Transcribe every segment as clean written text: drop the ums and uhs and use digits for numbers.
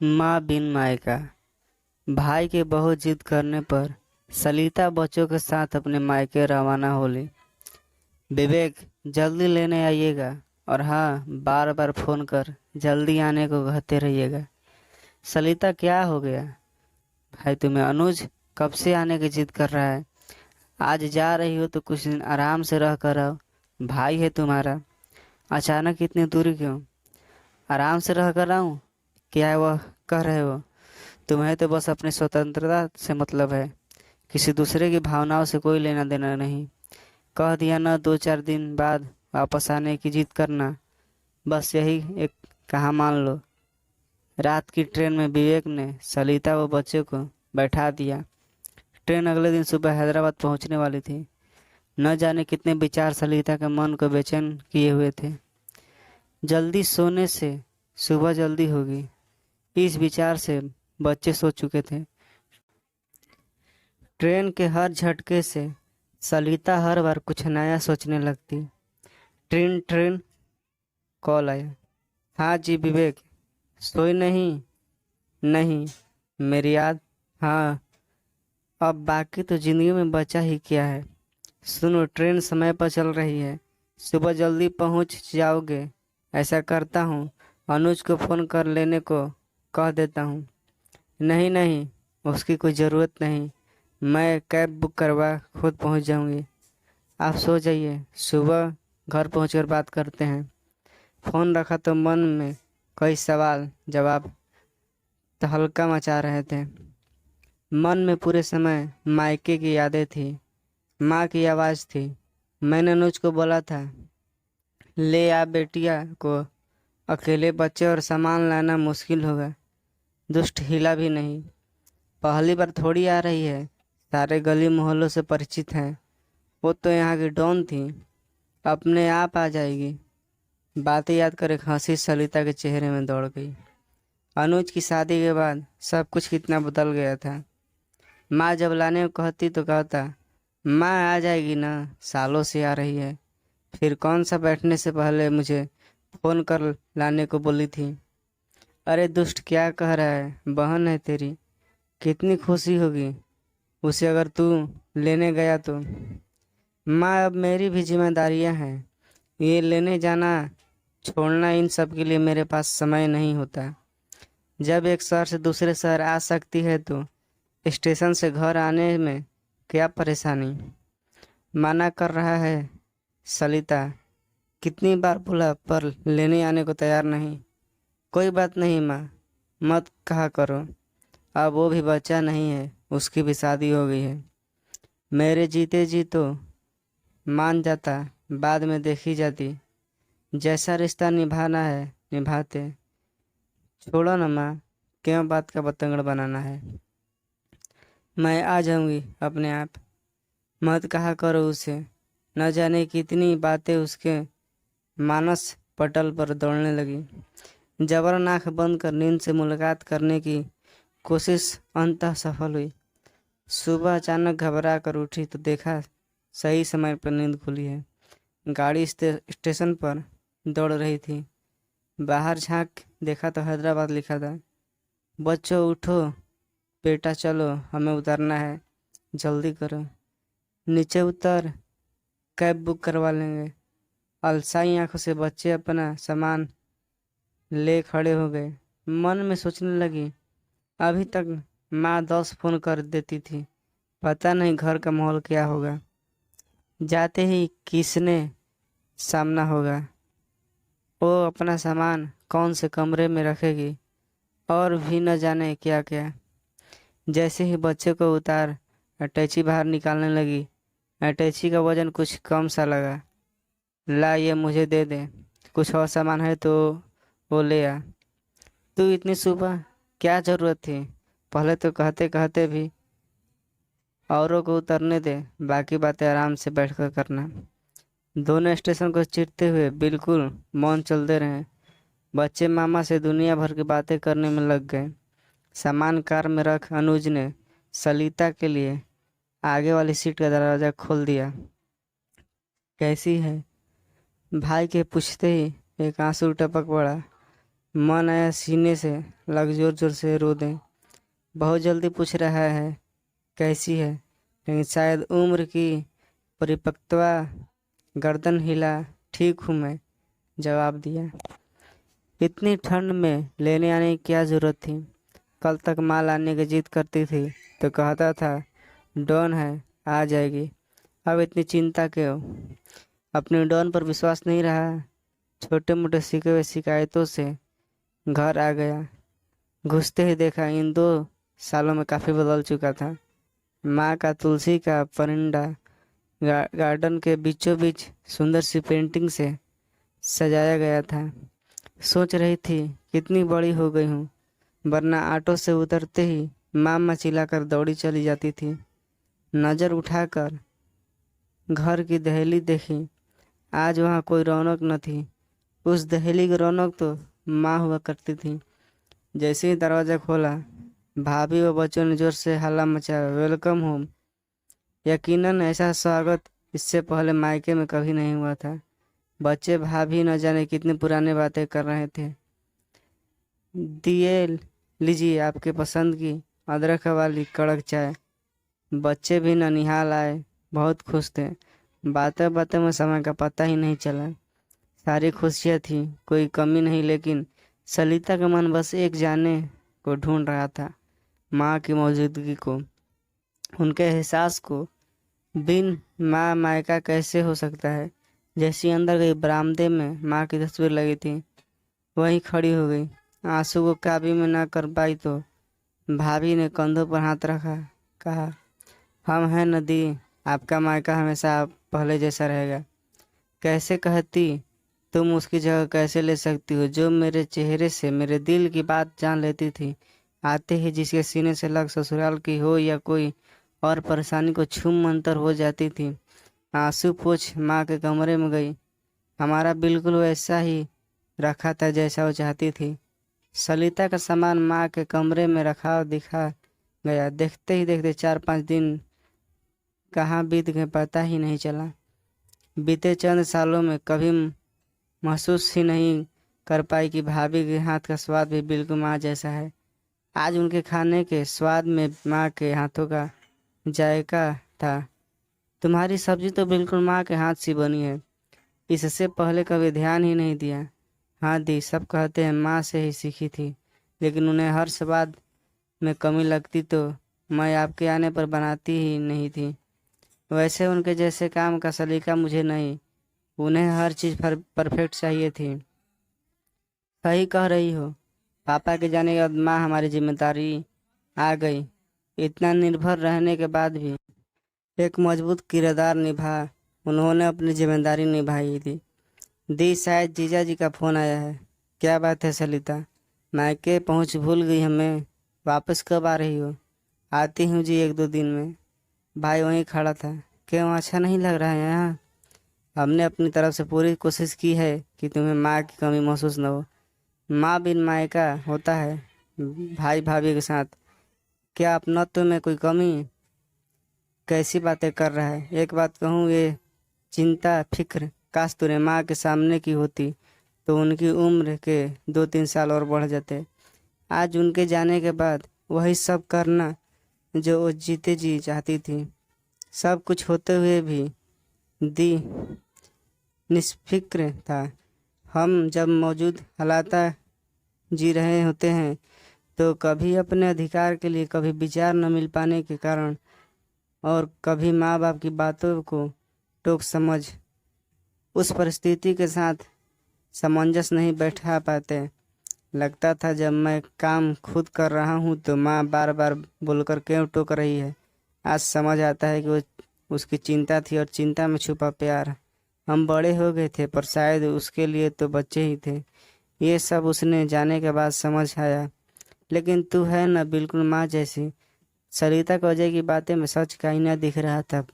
माँ बिन मायका। भाई के बहुत जिद करने पर सलिता बच्चों के साथ अपने मायके रवाना होली। विवेक, जल्दी लेने आइएगा। और हाँ, बार बार फोन कर जल्दी आने को कहते रहिएगा। सलिता, क्या हो गया भाई तुम्हें? अनुज कब से आने की जिद कर रहा है। आज जा रही हो तो कुछ दिन आराम से रह कर आओ। भाई है तुम्हारा, अचानक इतनी दूरी क्यों? आराम से रह कर आऊं? क्या वह कह रहे हो? तुम्हें तो बस अपनी स्वतंत्रता से मतलब है, किसी दूसरे की भावनाओं से कोई लेना देना नहीं। कह दिया ना, 2-4 दिन बाद वापस आने की जिद करना, बस यही एक कहा मान लो। रात की ट्रेन में विवेक ने सलिता व बच्चे को बैठा दिया। ट्रेन अगले दिन सुबह हैदराबाद पहुंचने वाली थी। न जाने कितने विचार सलिता के मन को बेचैन किए हुए थे। जल्दी सोने से सुबह जल्दी होगी, इस विचार से बच्चे सो चुके थे। ट्रेन के हर झटके से सलिता हर बार कुछ नया सोचने लगती। ट्रेन ट्रेन कॉल आया। हाँ जी विवेक, सोई नहीं? नहीं, मेरी याद। हाँ, अब बाकी तो जिंदगी में बचा ही क्या है। सुनो, ट्रेन समय पर चल रही है, सुबह जल्दी पहुंच जाओगे। ऐसा करता हूँ, अनुज को फोन कर लेने को कह देता हूँ। नहीं नहीं, उसकी कोई ज़रूरत नहीं, मैं कैब बुक करवा खुद पहुंच जाऊंगी। आप सो जाइए, सुबह घर पहुंचकर बात करते हैं। फोन रखा तो मन में कई सवाल जवाब तहलका मचा रहे थे। मन में पूरे समय मायके की यादें थी, माँ की आवाज़ थी। मैंने अनुज को बोला था, ले आ बेटिया को, अकेले बच्चे और सामान लाना मुश्किल होगा। दुष्ट हिला भी नहीं। पहली बार थोड़ी आ रही है, सारे गली मोहल्लों से परिचित हैं। वो तो यहाँ की डॉन थी, अपने आप आ जाएगी। बातें याद कर एक हंसी सलिता के चेहरे में दौड़ गई। अनुज की शादी के बाद सब कुछ कितना बदल गया था। माँ जब लाने को कहती तो कहता, माँ आ जाएगी ना, सालों से आ रही है। फिर कौन सा बैठने से पहले मुझे फोन कर लाने को बोली थी। अरे दुष्ट, क्या कह रहा है? बहन है तेरी, कितनी खुशी होगी उसे अगर तू लेने गया तो। माँ, अब मेरी भी जिम्मेदारियां हैं, ये लेने जाना छोड़ना, इन सब के लिए मेरे पास समय नहीं होता। जब एक शहर से दूसरे शहर आ सकती है तो स्टेशन से घर आने में क्या परेशानी। मना कर रहा है सलिता, कितनी बार बोला पर लेने आने को तैयार नहीं। कोई बात नहीं माँ, मत कहा करो, अब वो भी बच्चा नहीं है, उसकी भी शादी हो गई है। मेरे जीते जी तो मान जाता, बाद में देखी जाती। जैसा रिश्ता निभाना है निभाते। छोड़ो ना माँ, क्यों बात का बतंगड़ बनाना है। मैं आ जाऊंगी अपने आप, मत कहा करो उसे। न जाने कितनी बातें उसके मानस पटल पर दौड़ने लगी। जबरन आंख बंद कर नींद से मुलाकात करने की कोशिश अंततः सफल हुई। सुबह अचानक घबरा कर उठी तो देखा सही समय पर नींद खुली है। गाड़ी स्टेशन पर दौड़ रही थी। बाहर झांक देखा तो हैदराबाद लिखा था। बच्चों उठो, बेटा चलो, हमें उतरना है, जल्दी करो। नीचे उतर, कैब बुक करवा लेंगे। अलसाई आंखों से बच्चे अपना सामान ले खड़े हो गए। मन में सोचने लगी, अभी तक माँ 10 फोन कर देती थी, पता नहीं घर का माहौल क्या होगा। जाते ही किसने सामना होगा, वो अपना सामान कौन से कमरे में रखेगी, और भी न जाने क्या क्या। जैसे ही बच्चे को उतार अटैची बाहर निकालने लगी, अटैची का वजन कुछ कम सा लगा। ला, ये मुझे दे दे, कुछ और सामान है तो वो ले आ। तू इतनी सुबह क्या जरूरत थी? पहले तो कहते कहते भी औरों को उतरने दे, बाकी बातें आराम से बैठकर करना। दोनों स्टेशन को चिढ़ते हुए बिल्कुल मौन चलते रहे। बच्चे मामा से दुनिया भर की बातें करने में लग गए। सामान कार में रख अनुज ने सलिता के लिए आगे वाली सीट का दरवाज़ा खोल दिया। कैसी है? भाई के पूछते ही एक आंसू टपक पड़ा। मन आया सीने से लग जोर जोर से रो दें। बहुत जल्दी पूछ रहा है कैसी है, लेकिन शायद उम्र की परिपक्वता। गर्दन हिला, ठीक हूँ मैं, जवाब दिया। इतनी ठंड में लेने आने की क्या जरूरत थी? कल तक माँ लाने की जिद करती थी तो कहता था डॉन है, आ जाएगी। अब इतनी चिंता क्यों? अपने डॉन पर विश्वास नहीं रहा। छोटे मोटे सीखे हुए शिकायतों से घर आ गया। घुसते ही देखा इन 2 सालों में काफ़ी बदल चुका था। माँ का तुलसी का परिंदा गार्डन के बीचों बीच सुंदर सी पेंटिंग से सजाया गया था। सोच रही थी कितनी बड़ी हो गई हूँ, वरना ऑटो से उतरते ही माँ चिल्लाकर दौड़ी चली जाती थी। नज़र उठाकर घर की दहली देखी। आज वहाँ कोई रौनक न थी। उस दहली की रौनक तो माँ हुआ करती थी। जैसे ही दरवाज़ा खोला, भाभी व बच्चों ने जोर से हल्ला मचाया, वेलकम होम। यकीनन ऐसा स्वागत इससे पहले मायके में कभी नहीं हुआ था। बच्चे भाभी न जाने कितनी पुरानी बातें कर रहे थे। दिए लीजिए आपके पसंद की अदरक वाली कड़क चाय। बच्चे भी ननिहाल आए, बहुत खुश थे। बातें बातें में समय का पता ही नहीं चला। सारी खुशियाँ थी, कोई कमी नहीं, लेकिन सलिता का मन बस एक जाने को ढूंढ रहा था, माँ की मौजूदगी को, उनके एहसास को। बिन माँ मायका कैसे हो सकता है? जैसी अंदर गई, बरामदे में माँ की तस्वीर लगी थी, वहीं खड़ी हो गई। आंसू को काबू में ना कर पाई तो भाभी ने कंधों पर हाथ रखा, कहा हम हैं नदी, आपका मायका हमेशा पहले जैसा रहेगा। कैसे कहती? तुम उसकी जगह कैसे ले सकती हो जो मेरे चेहरे से मेरे दिल की बात जान लेती थी? आते ही जिसके सीने से लग ससुराल की हो या कोई और परेशानी को छूम मंतर हो जाती थी। आंसू पोंछ माँ के कमरे में गई। हमारा बिल्कुल वैसा ही रखा था जैसा वो चाहती थी। सलिता का सामान माँ के कमरे में रखा दिखा गया। देखते ही देखते 4-5 दिन कहाँ बीत गए पता ही नहीं चला। बीते चंद सालों में कभी महसूस ही नहीं कर पाई कि भाभी के हाथ का स्वाद भी बिल्कुल माँ जैसा है। आज उनके खाने के स्वाद में माँ के हाथों का जायका था। तुम्हारी सब्जी तो बिल्कुल माँ के हाथ सी बनी है। इससे पहले कभी ध्यान ही नहीं दिया। हाँ दी, सब कहते हैं माँ से ही सीखी थी, लेकिन उन्हें हर स्वाद में कमी लगती तो मैं आपके आने पर बनाती ही नहीं थी। वैसे उनके जैसे काम का सलीका मुझे नहीं, उन्हें हर चीज़ परफेक्ट चाहिए थी। सही कह रही हो। पापा के जाने के बाद माँ हमारी जिम्मेदारी आ गई। इतना निर्भर रहने के बाद भी एक मजबूत किरदार निभा उन्होंने अपनी जिम्मेदारी निभाई थी। दी, शायद जीजा जी का फ़ोन आया है। क्या बात है सलिता? मायके पहुँच भूल गई हमें? वापस कब आ रही हो? आती हूँ जी 1-2 दिन में। भाई वहीं खड़ा था। क्यों, अच्छा नहीं लग रहा है यहाँ? हमने अपनी तरफ से पूरी कोशिश की है कि तुम्हें माँ की कमी महसूस न हो। माँ बिन मायका होता है भाई भाभी के साथ। क्या अपनत्व में कोई कमी? कैसी बातें कर रहा है? एक बात कहूँ, ये चिंता फिक्र काश तुझे माँ के सामने की होती तो उनकी उम्र के 2-3 साल और बढ़ जाते। आज उनके जाने के बाद वही सब करना जो वो जीते जी चाहती थी। सब कुछ होते हुए भी दी निष्फिक्र था। हम जब मौजूद हालात जी रहे होते हैं तो कभी अपने अधिकार के लिए, कभी विचार न मिल पाने के कारण, और कभी माँ बाप की बातों को टोक समझ उस परिस्थिति के साथ सामंजस्य नहीं बैठा पाते। लगता था जब मैं काम खुद कर रहा हूँ तो माँ बार बार बोलकर क्यों टोक रही है। आज समझ आता है कि वो उसकी चिंता थी और चिंता में छुपा प्यार। हम बड़े हो गए थे पर शायद उसके लिए तो बच्चे ही थे। ये सब उसने जाने के बाद समझ आया। लेकिन तू है ना बिल्कुल माँ जैसी। सरिता को अजय की बातें में सच का आईना दिख रहा था।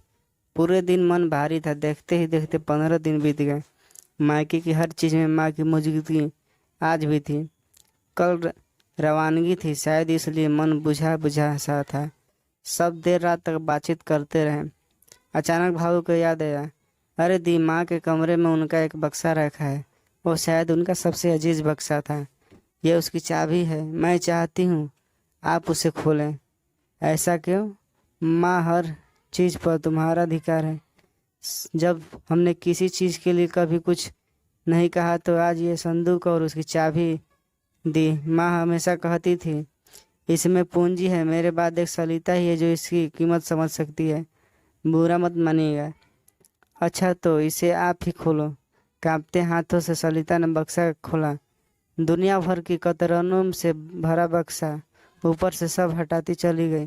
पूरे दिन मन भारी था। देखते ही देखते 15 दिन बीत गए। मायके की हर चीज़ में माँ की मौजूदगी आज भी थी। कल रवानगी थी, शायद इसलिए मन बुझा बुझा सा था। सब देर रात तक बातचीत करते रहे। अचानक भाऊ को याद आया, अरे दी, माँ के कमरे में उनका एक बक्सा रखा है। वो शायद उनका सबसे अजीज बक्सा था। ये उसकी चाबी है, मैं चाहती हूँ आप उसे खोलें। ऐसा क्यों? माँ, हर चीज़ पर तुम्हारा अधिकार है। जब हमने किसी चीज़ के लिए कभी कुछ नहीं कहा तो आज ये संदूक और उसकी चाबी दी। माँ हमेशा कहती थी इसमें पूंजी है, मेरे बाद एक सलिता ही है जो इसकी कीमत समझ सकती है। बुरा मत मानिएगा। अच्छा तो इसे आप ही खोलो। कांपते हाथों से सलिता ने बक्सा खोला। दुनिया भर की कतरनों से भरा बक्सा। ऊपर से सब हटाती चली गई।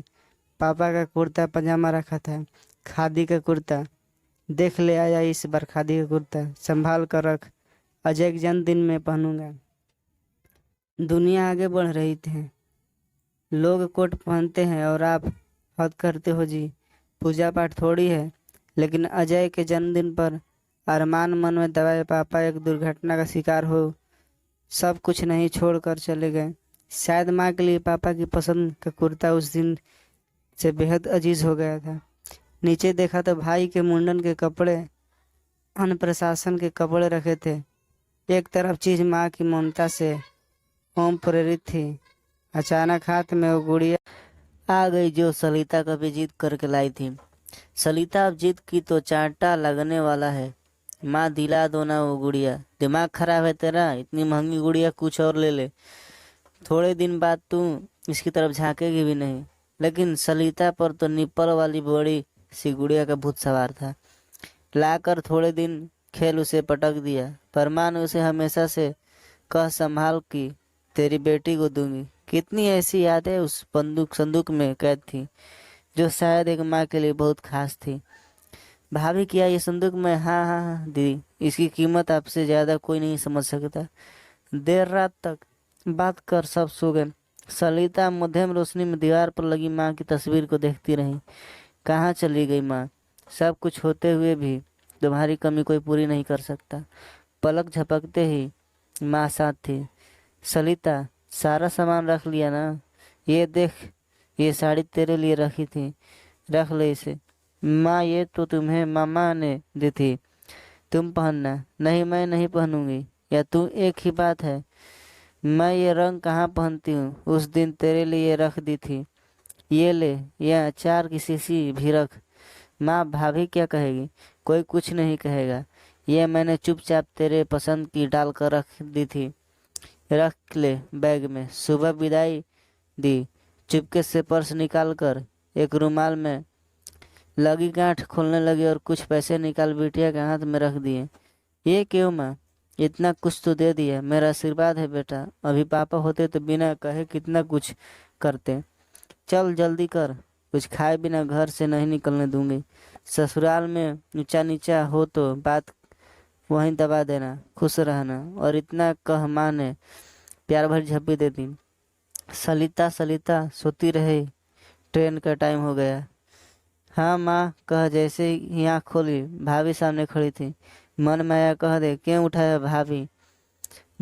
पापा का कुर्ता पजामा रखा था, खादी का कुर्ता। देख ले आया इस बार खादी का कुर्ता, संभाल कर रख, अजय के जन्मदिन में पहनूंगा। दुनिया आगे बढ़ रही थी। लोग कोट पहनते हैं और आप हद करते हो जी। पूजा पाठ थोड़ी है। लेकिन अजय के जन्मदिन पर अरमान मन में दबाए पापा एक दुर्घटना का शिकार हो सब कुछ नहीं छोड़कर चले गए। शायद माँ के लिए पापा की पसंद का कुर्ता उस दिन से बेहद अजीज हो गया था। नीचे देखा तो भाई के मुंडन के कपड़े, अन्न प्रशासन के कपड़े रखे थे। एक तरफ चीज माँ की ममता से ओम प्रेरित थी। अचानक हाथ में वो गुड़िया आ गई जो सलिता कभी जीत करके लाई थी। सलिता अब जीत की तो चांटा लगने वाला है। माँ दिला दो ना वो गुड़िया। दिमाग खराब है तेरा? इतनी महंगी गुड़िया कुछ और ले ले। थोड़े दिन बाद तू इसकी तरफ झांकेगी भी नहीं। लेकिन सलिता पर तो निप्पल वाली बड़ी सी गुड़िया का भूत सवार था। लाकर थोड़े दिन खेल उसे पटक दिया। पर माँ ने उसे हमेशा से कह संभाल की तेरी बेटी को दूंगी। कितनी ऐसी यादें उस संदूक में कैद थी जो शायद एक माँ के लिए बहुत खास थी। भाभी किया ये संदूक में? हाँ हाँ हाँ दीदी, इसकी कीमत आपसे ज्यादा कोई नहीं समझ सकता। देर रात तक बात कर सब सो गए। सलिता मध्यम रोशनी में दीवार पर लगी माँ की तस्वीर को देखती रही। कहाँ चली गई माँ? सब कुछ होते हुए भी तुम्हारी कमी कोई पूरी नहीं कर सकता। पलक झपकते ही माँ साथ थी। सलिता, सारा सामान रख लिया ना? ये देख, ये साड़ी तेरे लिए रखी थी, रख ले इसे। माँ, ये तो तुम्हें मामा ने दी थी, तुम पहनना। नहीं, मैं नहीं पहनूंगी। या तू एक ही बात है। मैं ये रंग कहाँ पहनती हूँ? उस दिन तेरे लिए रख दी थी। ये ले, ये अचार की शीशी भी रख। माँ, भाभी क्या कहेगी? कोई कुछ नहीं कहेगा। ये मैंने चुपचाप तेरे पसंद की डाल कर रख दी थी। रख ले बैग में। सुबह विदाई दी। चुपके से पर्स निकाल कर एक रुमाल में लगी गांठ खोलने लगी और कुछ पैसे निकाल बिटिया के हाथ में रख दिए। ये क्यों माँ? इतना कुछ तो दे दिया, मेरा आशीर्वाद है बेटा। अभी पापा होते तो बिना कहे कितना कुछ करते। चल जल्दी कर, कुछ खाए बिना घर से नहीं निकलने दूंगी। ससुराल में ऊंचा नीचा हो तो बात वहीं दबा देना, खुश रहना। और इतना कह माँ ने प्यार भरी झप्पी दे दी। सलिता सलिता सोती रही, ट्रेन का टाइम हो गया। हाँ माँ, कह जैसे ही आँख खोली भाभी सामने खड़ी थी। मन में आया कह दे, क्यों उठाया भाभी?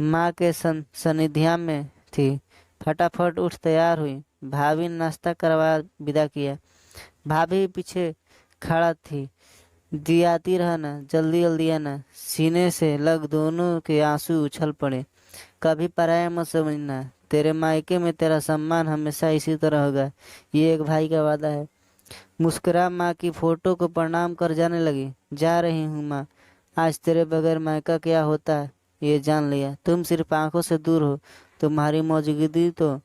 माँ के सानिध्य में थी। फटाफट उठ तैयार हुई। भाभी ने नाश्ता करवा विदा किया। भाभी पीछे खड़ा थी। दियाती रहना, जल्दी जल्दी आना। सीने से लग दोनों के आंसू उछल पड़े। कभी पराया मत समझना, तेरे मायके में तेरा सम्मान हमेशा इसी तरह होगा, ये एक भाई का वादा है। मुस्कुरा माँ की फोटो को प्रणाम कर जाने लगी। जा रही हूँ माँ, आज तेरे बगैर मायका क्या होता है ये जान लिया। तुम सिर्फ आंखों से दूर हो, तुम्हारी मौजूदगी तो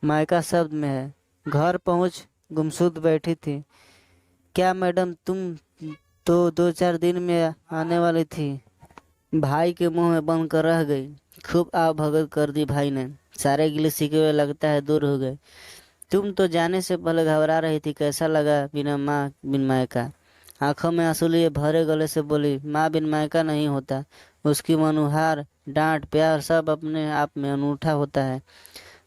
मायका शब्द में है। घर पहुँच गुमसुद बैठी थी। क्या मैडम, तुम तो 2-4 दिन में आने वाली थी? भाई के मुंह में बंद कर रह गई। खूब आव भगत कर दी भाई ने। सारे गिले शिकवे लगता है दूर हो गए। तुम तो जाने से पहले घबरा रही थी, कैसा लगा बिना माँ बिन मायका? आंखों में आंसू लिए भरे गले से बोली, माँ बिन मायका नहीं होता। उसकी मनुहार, डांट, प्यार सब अपने आप में अनूठा होता है।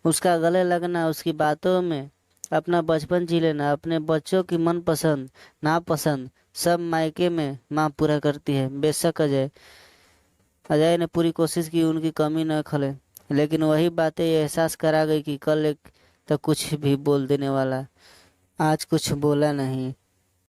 उसका गले लगना, उसकी बातों में अपना बचपन जी लेना, अपने बच्चों की मनपसंद नापसंद सब मायके में माँ पूरा करती है। बेशक अजय ने पूरी कोशिश की उनकी कमी न खले, लेकिन वही बातें ये एहसास करा गई कि कल एक तो कुछ भी बोल देने वाला, आज कुछ बोला नहीं।